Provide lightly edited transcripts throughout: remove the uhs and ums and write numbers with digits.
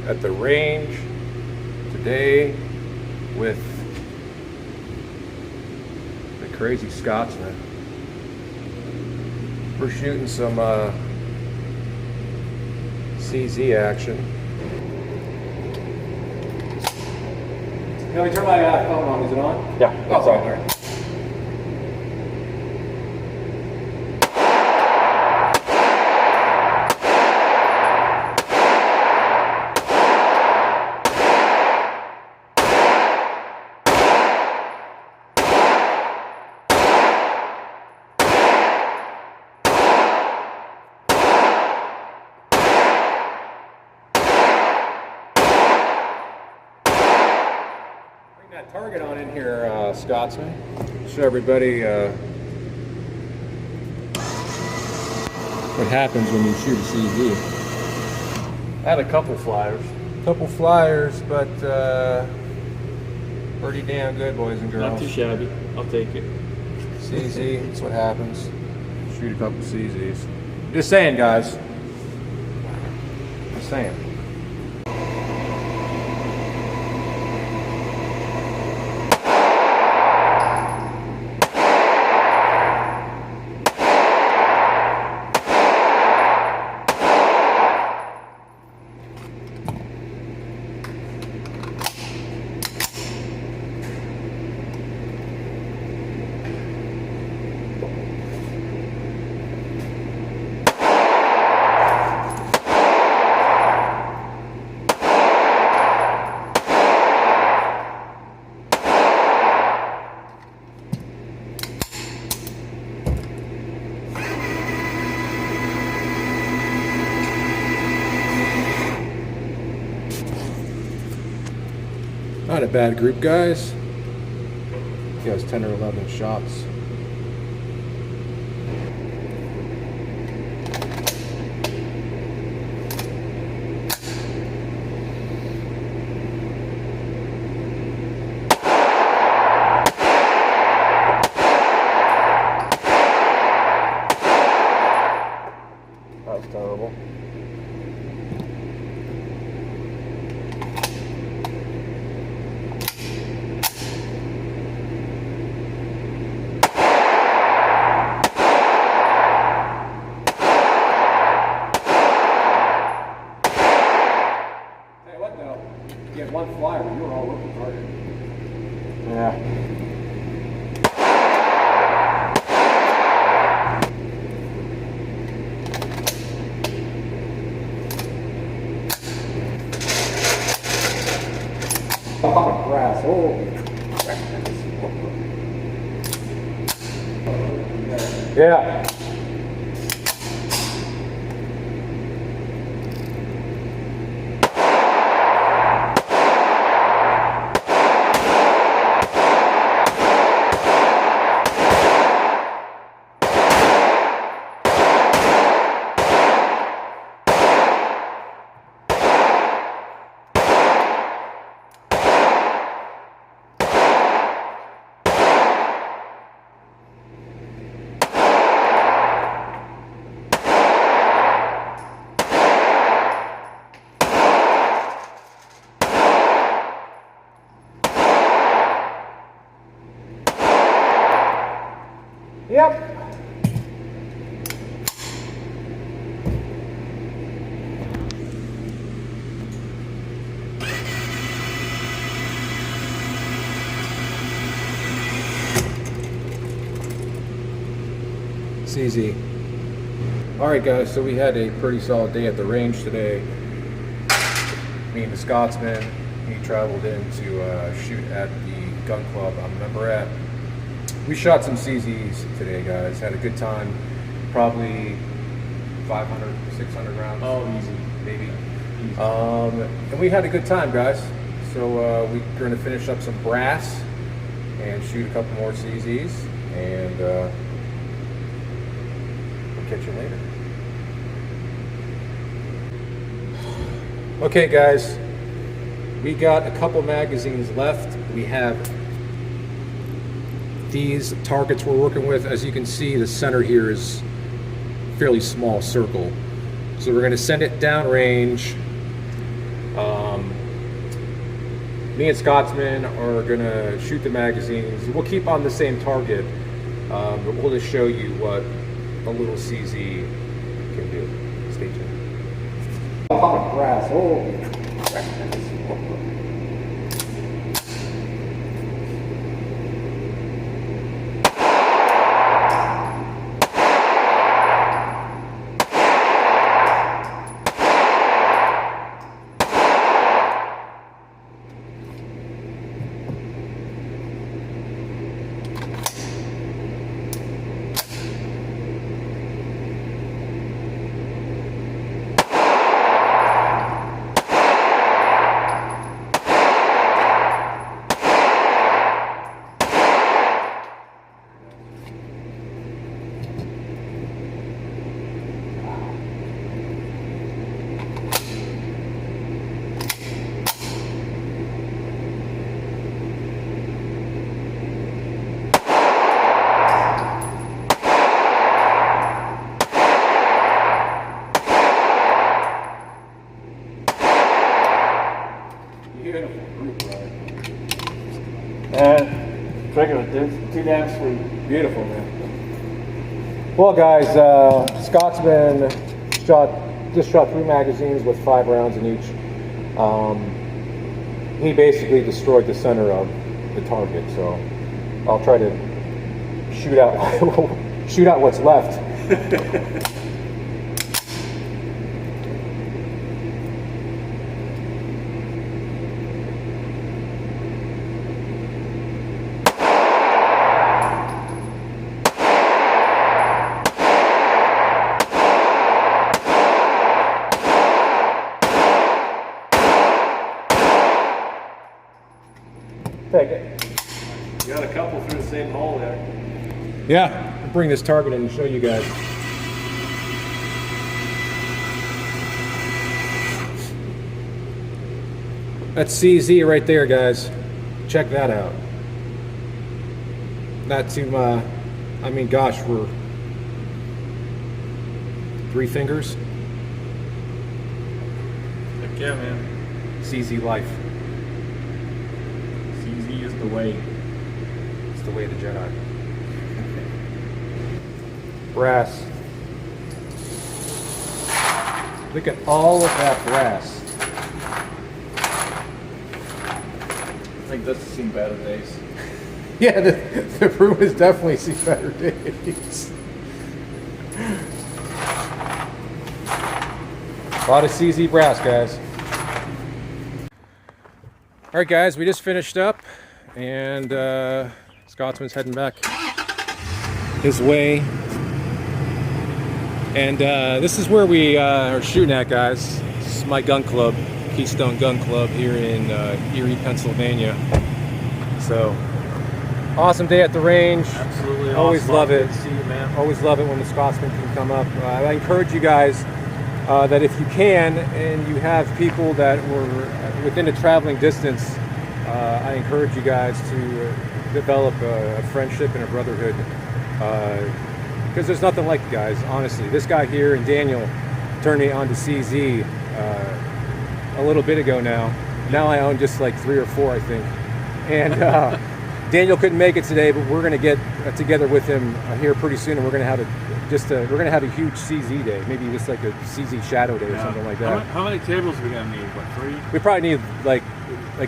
at the range today with the Crazy Scotsman. We're shooting some CZ action. Can we turn my phone on? Is it on? Yeah, it's on there. That target on in here, Scotsman. Show everybody what happens when you shoot a CZ. I had a couple flyers, but pretty damn good, boys and girls. Not too shabby. I'll take it. CZ, that's what happens. Shoot a couple CZs. Just saying, guys. Just saying. Not a bad group, guys. He has 10 or 11 shots. That was terrible. You had one flyer, but you were all over the target. Yeah. Oh, grass. Holy crap. Yeah. Yep. CZ. Alright guys, so we had a pretty solid day at the range today. Me and the Scotsman, he traveled in to shoot at the gun club I'm a member at. We shot some CZs today, guys. Had a good time. Probably 500, 600 rounds. Oh, easy. Maybe. Easy. And we had a good time, guys. So we're going to finish up some brass and shoot a couple more CZs. And we'll catch you later. Okay, guys. We got a couple magazines left. We have these targets we're working with. As you can see, the center here is a fairly small circle. So we're going to send it downrange me and Scotsman are gonna shoot the magazines. We'll keep on the same target, but we'll just show you what a little CZ can do. Stay tuned. Oh, brass. Oh. Trigger it, dude. Too damn sweet. Beautiful, man. Well, guys, Scotsman just shot 3 magazines with 5 rounds in each. He basically destroyed the center of the target, so I'll try to shoot out what's left. Take it. You got a couple through the same hole there. Yeah, I'll bring this target in and show you guys. That's CZ right there, guys. Check that out. That's I mean, gosh, we're 3 fingers. Heck yeah, man. CZ life. CZ is the way. It's the way of the Jedi. Brass. Look at all of that brass. I think this has seen better days. Yeah, the room has definitely seen better days. A lot of CZ brass, guys. All right, guys, we just finished up, and Scotsman's heading back his way. And this is where we are shooting at, guys. This is my gun club, Keystone Gun Club here in Erie, Pennsylvania. So, awesome day at the range. Absolutely Always awesome. love it. Good to see you, man. Always love it when the Scotsman can come up. I encourage you guys that if you can, and you have people that were within a traveling distance, I encourage you guys to develop a friendship and a brotherhood. Because there's nothing like it, guys, honestly. This guy here and Daniel turned me on to CZ a little bit ago now. Now I own just like 3 or 4, I think. And Daniel couldn't make it today, but we're going to get together with him here pretty soon, and we're going to have a huge CZ day, maybe just like a CZ shadow day or something like that. How many tables are we going to need? What, 3? We probably need like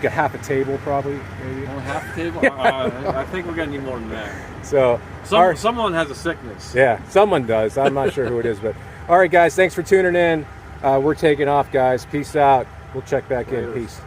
a half a table, probably, maybe. Only half a table? I think we're going to need more than that. So someone has a sickness. Yeah, someone does. I'm not sure who it is, but all right, guys, thanks for tuning in. We're taking off, guys. Peace out. We'll check back in. Peace.